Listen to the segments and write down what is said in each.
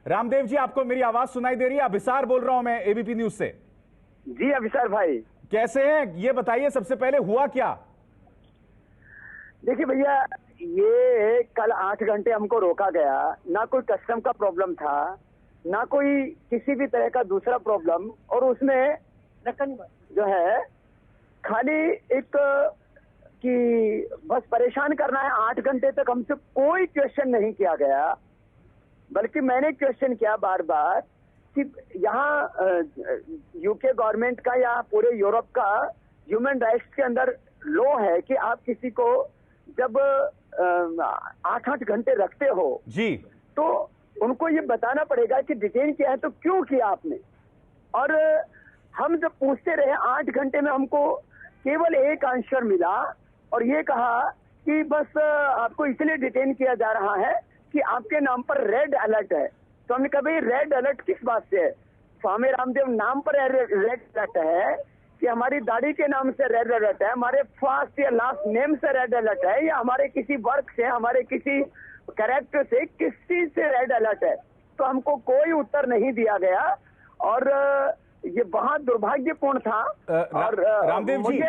रामदेव जी, आपको मेरी आवाज सुनाई दे रही है? अभिसार बोल रहा हूं मैं, एबीपी न्यूज से। जी अभिसार भाई, कैसे हैं? ये बताइए सबसे पहले हुआ क्या? देखिए भैया, ये कल 8 घंटे हमको रोका गया। ना कोई कस्टम का प्रॉब्लम था, ना कोई किसी भी तरह का दूसरा प्रॉब्लम, और उसमें जो है खाली एक कि बस परेशान करना है। 8 घंटे तक हमसे कोई क्वेश्चन नहीं किया गया, बल्कि मैंने क्वेश्चन किया बार बार कि यहाँ यूके गवर्नमेंट का या पूरे यूरोप का ह्यूमन राइट्स के अंदर लॉ है कि आप किसी को जब 8-8 घंटे रखते हो जी, तो उनको ये बताना पड़ेगा कि डिटेन किया है तो क्यों किया आपने। और हम जब पूछते रहे 8 घंटे में हमको केवल एक आंसर मिला, और ये कहा कि बस आपको इसलिए डिटेन किया जा रहा है कि आपके नाम पर रेड अलर्ट है। तो हमने कहा भाई रेड अलर्ट किस बात से है? स्वामी रामदेव नाम पर रेड अलर्ट है कि हमारी दाढ़ी के नाम से रेड अलर्ट है, हमारे फर्स्ट या लास्ट नेम से रेड अलर्ट है, या हमारे किसी वर्क से, हमारे किसी कैरेक्टर से, किस चीज से रेड अलर्ट है? तो हमको कोई उत्तर नहीं दिया गया, और ये बहुत दुर्भाग्यपूर्ण था। और रामदेव जी,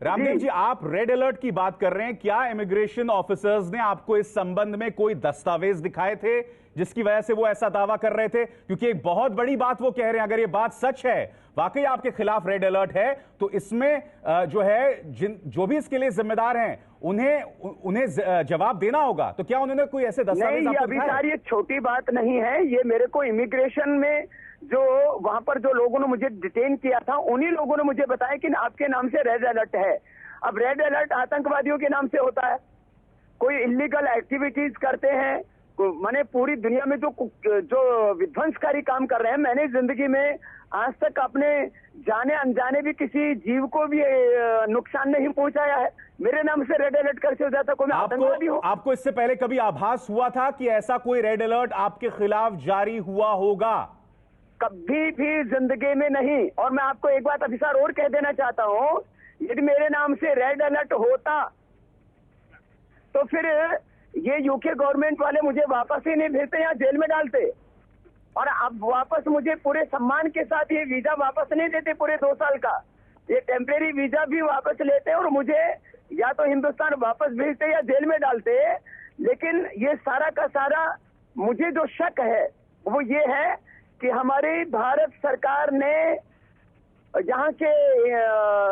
रामदेव जी, आप रेड अलर्ट की बात कर रहे हैं। क्या इमिग्रेशन ऑफिसर्स ने आपको इस संबंध में कोई दस्तावेज दिखाए थे जिसकी वजह से वो ऐसा दावा कर रहे थे? क्योंकि एक बहुत बड़ी बात वो कह रहे हैं, अगर ये बात सच है, वाकई आपके खिलाफ रेड अलर्ट है, तो इसमें जो है जो भी इसके लिए जिम्मेदार हैं उन्हें जवाब देना होगा। तो क्या उन्होंने कोई ऐसे दस्तावेज आपको दिखाए? अभी ये छोटी बात नहीं है। ये मेरे को इमिग्रेशन में जो वहां पर जो लोगों ने मुझे डिटेन किया था, उन्हीं लोगों ने मुझे बताया कि आपके नाम से रेड अलर्ट है। अब रेड अलर्ट आतंकवादियों के नाम से होता है, कोई इलीगल एक्टिविटीज करते हैं, माने पूरी दुनिया में जो विध्वंसकारी काम कर रहे हैं। मैंने जिंदगी में आज तक अपने जाने अनजाने भी किसी जीव को भी नुकसान नहीं पहुंचाया है। मेरे नाम से रेड अलर्ट कैसे हो जाता? कोई आतंकवादी हो? आपको इससे पहले कभी आभास हुआ था कि ऐसा कोई रेड अलर्ट आपके खिलाफ जारी हुआ होगा? कभी भी जिंदगी में नहीं। और मैं आपको एक बात अभिसार और कह देना चाहता हूं, यदि मेरे नाम से रेड अलर्ट होता तो फिर ये यूके गवर्नमेंट वाले मुझे वापस ही नहीं भेजते, या जेल में डालते। और अब वापस मुझे पूरे सम्मान के साथ ये वीजा वापस नहीं देते पूरे 2 साल का। ये टेम्परेरी वीजा भी वापस लेते और मुझे या तो हिंदुस्तान वापस भेजते या जेल में डालते। लेकिन ये सारा का सारा मुझे जो शक है वो ये है कि हमारी भारत सरकार ने यहाँ के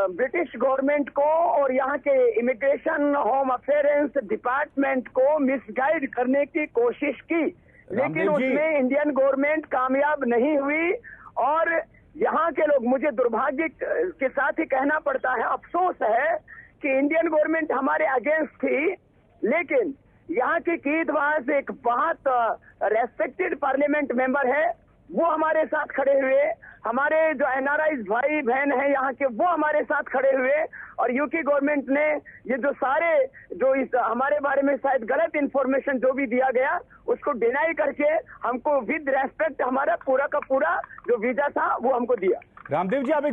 ब्रिटिश गवर्नमेंट को और यहाँ के इमिग्रेशन होम अफेयर्स डिपार्टमेंट को मिसगाइड करने की कोशिश की, लेकिन उसमें इंडियन गवर्नमेंट कामयाब नहीं हुई। और यहाँ के लोग, मुझे दुर्भाग्य के साथ ही कहना पड़ता है, अफसोस है कि इंडियन गवर्नमेंट हमारे अगेंस्ट थी, लेकिन यहाँ के कीद वाज एक बहुत रेस्पेक्टेड पार्लियामेंट मेंबर है, वो हमारे साथ खड़े हुए। हमारे जो एनआरआई भाई बहन हैं यहाँ के, वो हमारे साथ खड़े हुए। और यूके गवर्नमेंट ने ये जो सारे जो इस हमारे बारे में शायद गलत इंफॉर्मेशन जो भी दिया गया उसको डिनाई करके हमको विद रेस्पेक्ट हमारा पूरा का पूरा जो वीजा था वो हमको दिया। रामदेव जी, आप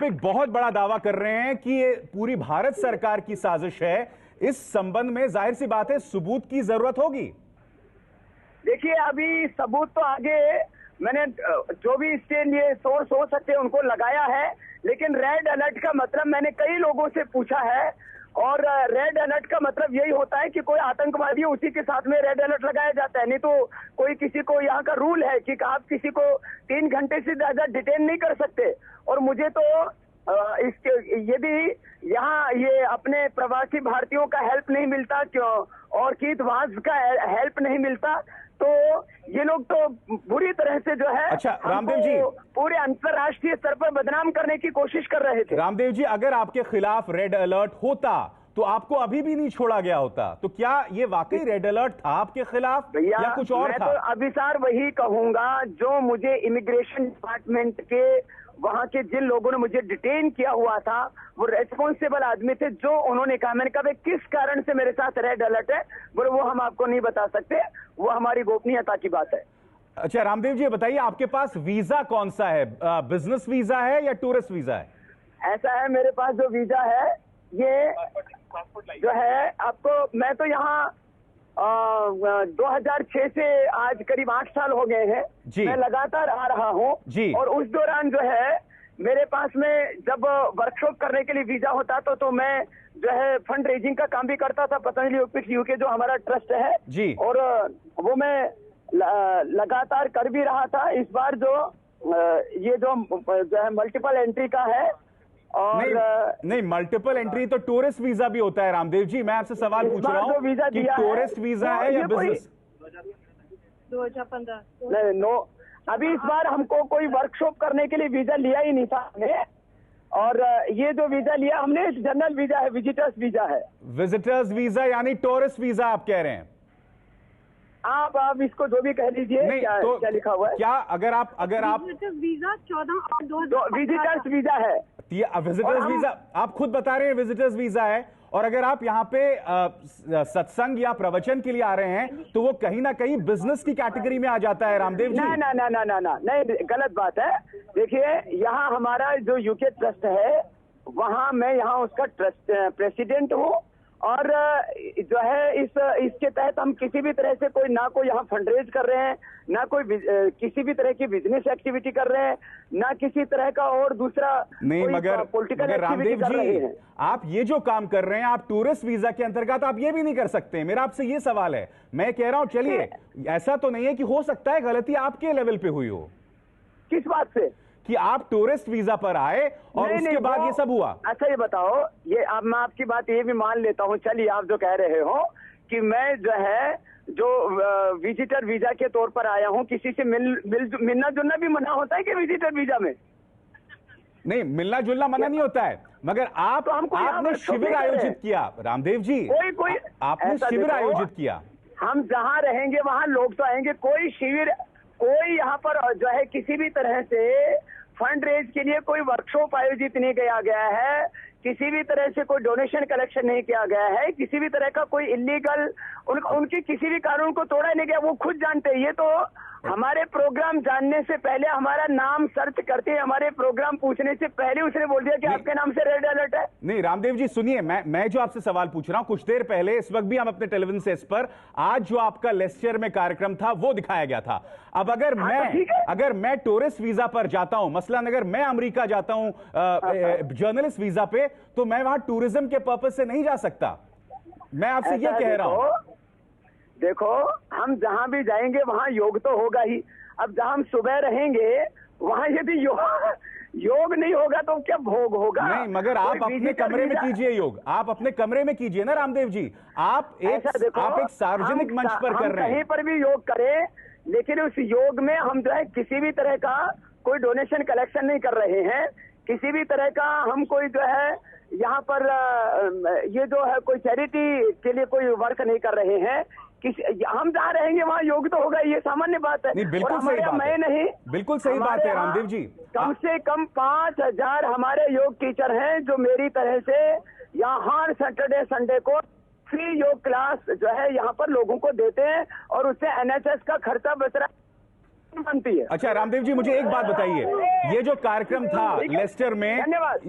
एक बहुत बड़ा दावा कर रहे हैं कि ये पूरी भारत सरकार की साजिश है। इस संबंध में जाहिर सी बात है सबूत की जरूरत होगी। देखिए, अभी सबूत तो आगे मैंने जो भी इसके लिए सोर्स हो सकते उनको लगाया है, लेकिन रेड अलर्ट का मतलब मैंने कई लोगों से पूछा है, और रेड अलर्ट का मतलब यही होता है कि कोई आतंकवादी है उसी के साथ में रेड अलर्ट लगाया जाता है। नहीं तो कोई किसी को, यहाँ का रूल है कि आप किसी को 3 घंटे से ज्यादा डिटेन नहीं कर सकते। और मुझे तो इसके यदि यहाँ ये अपने प्रवासी भारतीयों का हेल्प नहीं मिलता क्यों, और कीथ वाज का हेल्प नहीं मिलता, तो ये लोग तो बुरी तरह से जो है रामदेव जी पूरे अंतरराष्ट्रीय स्तर पर बदनाम करने की कोशिश कर रहे थे। रामदेव जी, अगर आपके खिलाफ रेड अलर्ट होता तो आपको अभी भी नहीं छोड़ा गया होता। तो क्या ये वाकई रेड अलर्ट था आपके खिलाफ या कुछ और था? मैं तो अभिसार वही कहूंगा जो मुझे इमिग्रेशन डिपार्टमेंट के वहां के जिन लोगों ने मुझे डिटेन किया हुआ था वो रेस्पॉन्सिबल आदमी थे, जो उन्होंने कहा। मैंने कहा किस कारण से मेरे साथ रेड अलर्ट है, बोले वो हम आपको नहीं बता सकते, वो हमारी गोपनीयता की बात है। अच्छा रामदेव जी, बताइए आपके पास वीजा कौन सा है? बिजनेस वीजा है या टूरिस्ट वीजा है? ऐसा है, मेरे पास जो वीजा है ये जो है आपको, मैं तो यहाँ 2006 से आज करीब 8 साल हो गए हैं। जी। मैं लगातार आ रहा हूँ जी। और उस दौरान जो है मेरे पास में जब वर्कशॉप करने के लिए वीजा होता तो मैं जो है फंड रेजिंग का काम भी करता था पतंजलि योगपीठ यूके जो हमारा ट्रस्ट है जी। और वो मैं लगातार कर भी रहा था। इस बार जो ये जो है मल्टीपल एंट्री का है और नहीं मल्टीपल एंट्री तो टूरिस्ट वीजा भी होता है रामदेव जी। मैं आपसे सवाल पूछ रहा हूँ कि टूरिस्ट वीजा है या बिजनेस? 2015 नहीं नो अभी इस बार हमको कोई वर्कशॉप करने के लिए वीजा लिया ही नहीं था हमने और ये जो वीजा लिया हमने जनरल वीजा है, विजिटर्स वीजा है। विजिटर्स वीजा यानी टूरिस्ट वीजा आप कह रहे हैं? आप इसको जो भी कह लीजिए। क्या लिखा हुआ है? क्या अगर आप विजिटर्स वीजा 14 और 2015 विजिटर्स वीजा है। विजिटर्स वीजा आप खुद बता रहे हैं विजिटर्स वीजा है और अगर आप यहाँ पे सत्संग या प्रवचन के लिए आ रहे हैं तो वो कहीं ना कहीं बिजनेस की कैटेगरी में आ जाता है रामदेव जी। ना नहीं गलत बात है। देखिए यहाँ हमारा जो यूके ट्रस्ट है वहाँ मैं यहाँ उसका ट्रस्ट प्रेसिडेंट हूँ और जो है इसके तहत हम किसी भी तरह से ना कोई यहाँ फंडरेज कर रहे हैं, ना कोई किसी भी तरह की बिजनेस एक्टिविटी कर रहे हैं, ना किसी तरह का और दूसरा नहीं मगर पॉलिटिकल रामदेव जी आप ये जो काम कर रहे हैं आप टूरिस्ट वीजा के अंतर्गत आप ये भी नहीं कर सकते। मेरा आपसे ये सवाल है, मैं कह रहा हूं चलिए ऐसा तो नहीं है कि हो सकता है गलती आपके लेवल पे हुई हो। किस बात से? कि आप टूरिस्ट वीजा पर आए और उसके बाद ये सब हुआ। अच्छा ये बताओ, ये अब मैं आपकी बात ये भी मान लेता हूँ, चलिए आप जो कह रहे हो कि मैं जो है जो विजिटर वीजा के तौर पर आया हूँ, किसी से मिलना जुलना भी मना होता है कि विजिटर वीजा में? नहीं मिलना जुलना मना नहीं होता है मगर आप आपने शिविर आयोजित किया रामदेव जी। कोई आपने शिविर आयोजित किया। हम जहाँ रहेंगे वहाँ लोग तो आएंगे। कोई शिविर कोई यहाँ पर जो है किसी भी तरह से फंड रेज के लिए कोई वर्कशॉप आयोजित नहीं किया गया है, किसी भी तरह से कोई डोनेशन कलेक्शन नहीं किया गया है, किसी भी तरह का कोई इलीगल उनकी किसी भी कानून को तोड़ा नहीं गया। वो खुद जानते हैं। ये तो हमारे प्रोग्राम जानने से पहले हमारा नाम सर्च करते हैं, हमारे प्रोग्राम पूछने से पहले उसने बोल दिया कि आपके नाम से रेड अलर्ट है। नहीं रामदेव जी सुनिए, मैं जो आपसे सवाल पूछ रहा हूं, कुछ देर पहले इस वक्त भी हम अपने टेलीविजन से इस पर आज जो आपका लेस्टर में कार्यक्रम था वो दिखाया गया था। अब अगर मैं टूरिस्ट वीजा पर जाता हूं, मसलन अगर मैं अमेरिका जाता हूं जर्नलिस्ट वीजा पे, तो मैं वहां टूरिज्म के पर्पज से नहीं जा सकता। मैं आपसे ये कह रहा हूं। देखो हम जहां भी जाएंगे वहां योग तो होगा ही। अब जहां हम सुबह रहेंगे वहां यदि योग नहीं होगा तो क्या भोग होगा? नहीं मगर आप अपने कमरे में कीजिए योग, आप अपने कमरे में कीजिए ना रामदेव जी। आप एक सार्वजनिक मंच पर कर रहे हैं। कहीं पर भी योग करें, लेकिन उस योग में हम जो है किसी भी तरह का कोई डोनेशन कलेक्शन नहीं कर रहे हैं, किसी भी तरह का हम कोई जो है यहाँ पर ये जो है कोई चैरिटी के लिए कोई वर्क नहीं कर रहे हैं। हम जहाँ रहेंगे वहाँ योग तो होगा, ये सामान्य बात है। नहीं बिल्कुल सही बात है। नहीं बिल्कुल सही बात है रामदेव जी। कम से कम 5000 हमारे योग टीचर हैं जो मेरी तरह से यहाँ हर सैटरडे संडे को फ्री योग क्लास जो है यहाँ पर लोगों को देते हैं और उससे NHS का खर्चा बच रहा बनती है। अच्छा रामदेव जी मुझे एक बात बताइए, ये जो कार्यक्रम था लेस्टर में, धन्यवाद।